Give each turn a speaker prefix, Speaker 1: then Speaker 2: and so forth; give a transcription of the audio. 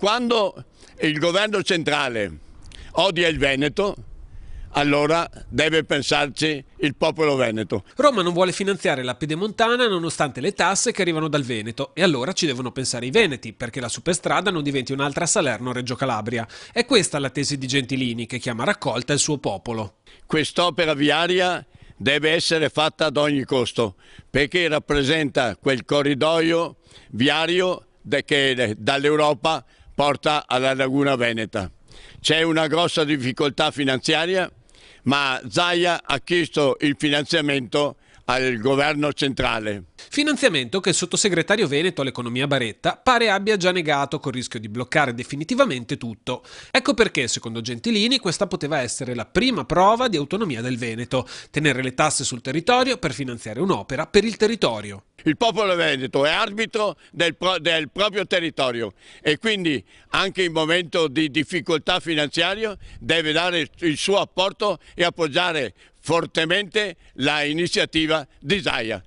Speaker 1: Quando il governo centrale odia il Veneto, allora deve pensarci il popolo veneto.
Speaker 2: Roma non vuole finanziare la Pedemontana nonostante le tasse che arrivano dal Veneto e allora ci devono pensare i veneti perché la superstrada non diventi un'altra Salerno-Reggio Calabria. È questa la tesi di Gentilini che chiama raccolta il suo popolo.
Speaker 1: Quest'opera viaria deve essere fatta ad ogni costo perché rappresenta quel corridoio viario che dall'Europa porta alla laguna veneta. C'è una grossa difficoltà finanziaria, ma Zaia ha chiesto il finanziamento al governo centrale.
Speaker 2: Finanziamento che il sottosegretario veneto all'economia Baretta pare abbia già negato col rischio di bloccare definitivamente tutto. Ecco perché, secondo Gentilini, questa poteva essere la prima prova di autonomia del Veneto, tenere le tasse sul territorio per finanziare un'opera per il territorio.
Speaker 1: Il popolo veneto è arbitro del proprio territorio e quindi anche in momento di difficoltà finanziaria deve dare il suo apporto e appoggiare fortemente l'iniziativa di Zaia.